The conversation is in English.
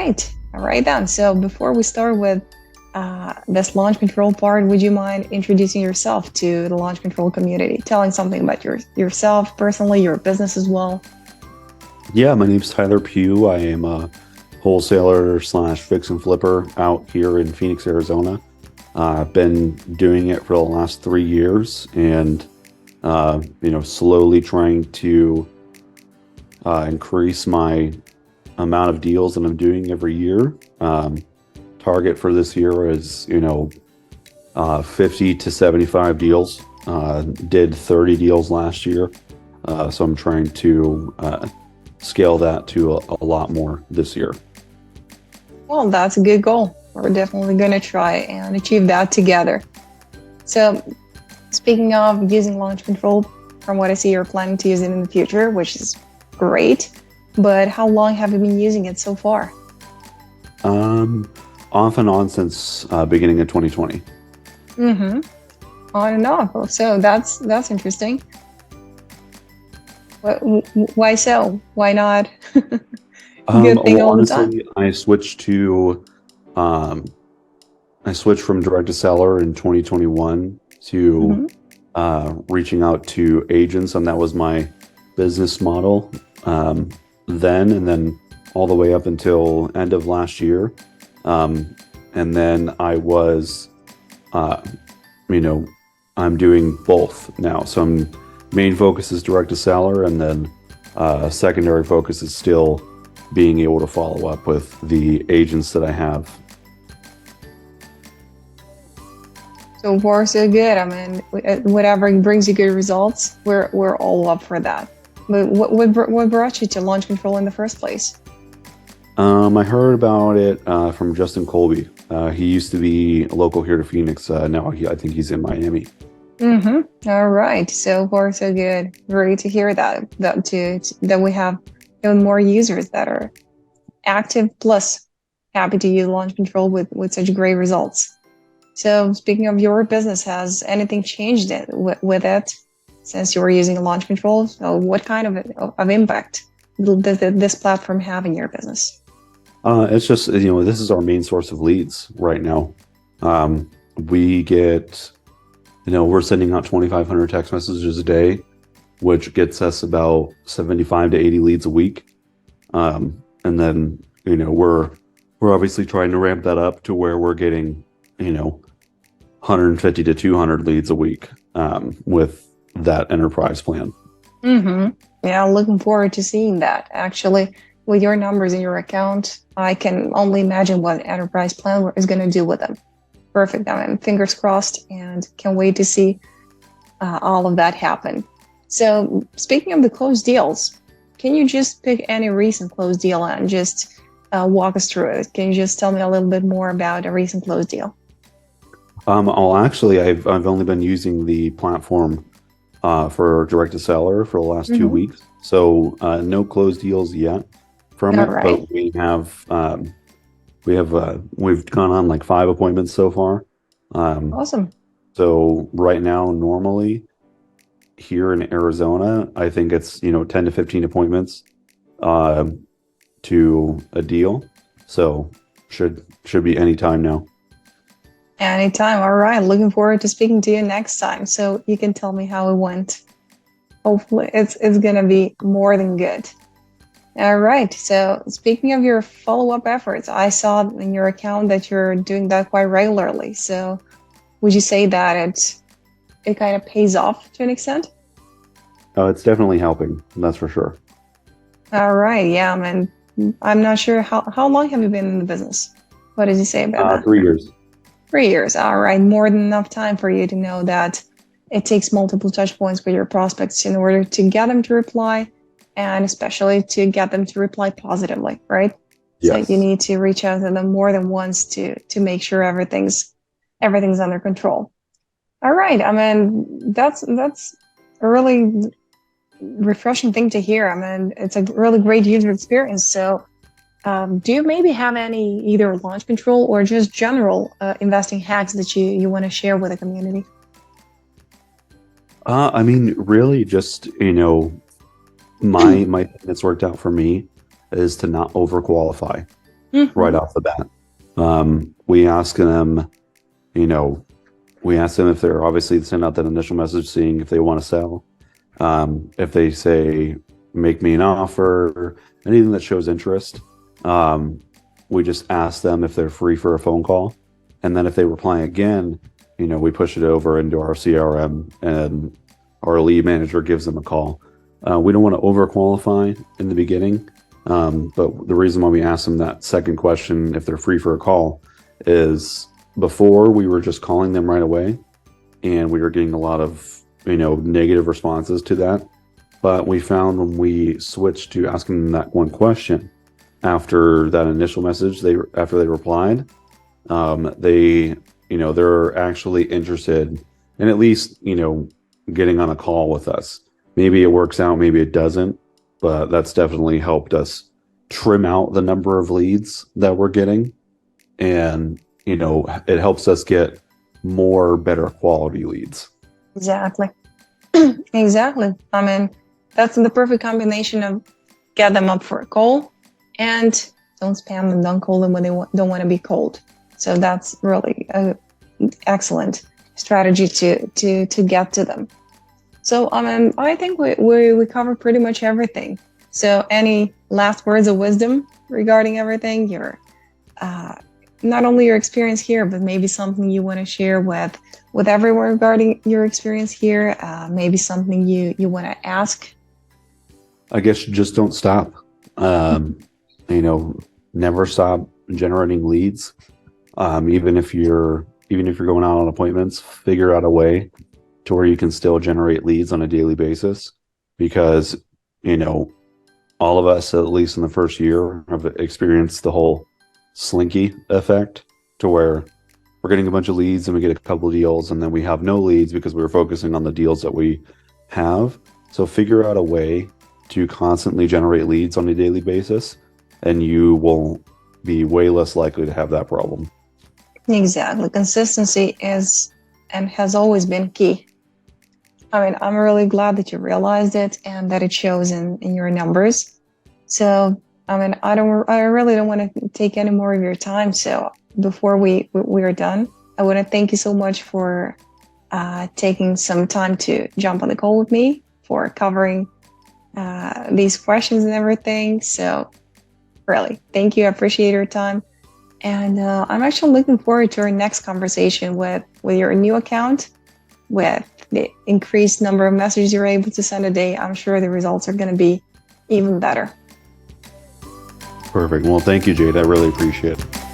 All right then. So before we start with this launch control part, would you mind introducing yourself to the launch control community, telling something about yourself personally, your business as well? Yeah, my name's Tyler Pugh. I am a wholesaler slash fix and flipper out here in Phoenix, Arizona. I've been doing it for the last 3 years and, slowly trying to increase my amount of deals that I'm doing every year. Target for this year is, 50 to 75 deals. Did 30 deals last year. So I'm trying to scale that to a lot more this year. Well, that's a good goal. We're definitely going to try and achieve that together. So, speaking of using launch control, from what I see, you're planning to use it in the future, which is great. But how long have you been using it so far? Um, Off and on since beginning of 2020. Mm-hmm. On and off. So that's interesting. Why so? Why not? Good thing Well, all the time. honestly, um, I switched from direct to seller in 2021 to Mm-hmm. reaching out to agents, and that was my business model then, and then all the way up until end of last year. And then I was, uh, you know, I'm doing both now. So main focus is direct to seller, and then secondary focus is still being able to follow up with the agents that I have. So far, so good. I mean, whatever brings you good results, we're all up for that. But what brought you to launch control in the first place? I heard about it from Justin Colby. He used to be local here to Phoenix. Now I think he's in Miami. Mm-hmm. All right. So far, so good. Great to hear that we have even more users that are active plus happy to use launch control with such great results. So speaking of your business, has anything changed with it since you were using launch control? So what kind of impact does this platform have in your business? It's just, this is our main source of leads right now. We get, we're sending out 2,500 text messages a day, which gets us about 75 to 80 leads a week. And then, we're obviously trying to ramp that up to where we're getting, 150 to 200 leads a week with that enterprise plan. Mm-hmm. Yeah, looking forward to seeing that. Actually, with your numbers in your account, I can only imagine what enterprise plan is going to do with them. Perfect. I mean, fingers crossed, and can't wait to see all of that happen. So, speaking of the closed deals, can you just pick any recent closed deal and just walk us through it? Can you just tell me a little bit more about a recent closed deal? Well, actually, I've only been using the platform for direct to seller for the last two Mm-hmm. weeks, so no closed deals yet from All it. right. But we've gone on like 5 appointments so far. Um, Awesome. so right now, normally here in Arizona, I think it's 10 to 15 appointments uh, to a deal. So should be any time now. Anytime. All right. Looking forward to speaking to you next time so you can tell me how it went. Hopefully, it's gonna be more than good. All right. So, speaking of your follow-up efforts, I saw in your account that you're doing that quite regularly. So, would you say that it kind of pays off to an extent? It's definitely helping, that's for sure. All right. Yeah, man. I'm not sure how long have you been in the business? What did you say about that? 3 years. 3 years. All right. More than enough time for you to know that it takes multiple touch points with your prospects in order to get them to reply and especially to get them to reply positively, right? So you Yes. need to reach out to them more than once to make sure everything's under control. All right. I mean, that's a really refreshing thing to hear. I mean, it's a really great user experience. So do you maybe have any either launch control or just general investing hacks that you want to share with the community? I mean, really, just my thing that's worked out for me is to not overqualify. right Hmm. off the bat. We ask them, you know, we ask them if they're obviously send out that initial message seeing if they want to sell. If they say, make me an offer, anything that shows interest, um, we just ask them if they're free for a phone call. And then if they reply again, we push it over into our CRM and our lead manager gives them a call. We don't want to overqualify in the beginning. But the reason why we ask them that second question, if they're free for a call, is before we were just calling them right away and we were getting a lot of negative responses to that. But we found when we switched to asking them that one question after that initial message, after they replied, they're actually interested in at least getting on a call with us. Maybe it works out, maybe it doesn't, but that's definitely helped us trim out the number of leads that we're getting, and it helps us get more better quality leads. Exactly. Exactly. I mean, that's the perfect combination of get them up for a call and don't spam them, don't call them when they don't want to be called. So that's really a excellent strategy to get to them. So I think we covered pretty much everything. So any last words of wisdom regarding everything? Uh, Not only your experience here, but maybe something you want to share with everyone regarding your experience here. Maybe something you want to ask. I guess you just don't stop. Um, Never stop generating leads. Even if you're going out on appointments, figure out a way to where you can still generate leads on a daily basis, because you know all of us, at least in the first year, have experienced the whole slinky effect, to where we're getting a bunch of leads and we get a couple of deals and then we have no leads because we were focusing on the deals that we have. So figure out a way to constantly generate leads on a daily basis and you will be way less likely to have that problem. Exactly. Consistency is and has always been key. I mean, I'm really glad that you realized it and that it shows in your numbers. So, I mean, I really don't want to take any more of your time. So before we are done, I want to thank you so much for taking some time to jump on the call with me, for covering these questions and everything. So really, thank you. I appreciate your time. And I'm actually looking forward to our next conversation with your new account, with the increased number of messages you're able to send a day. I'm sure the results are going to be even better. Perfect. Well, thank you, Jade. I really appreciate it.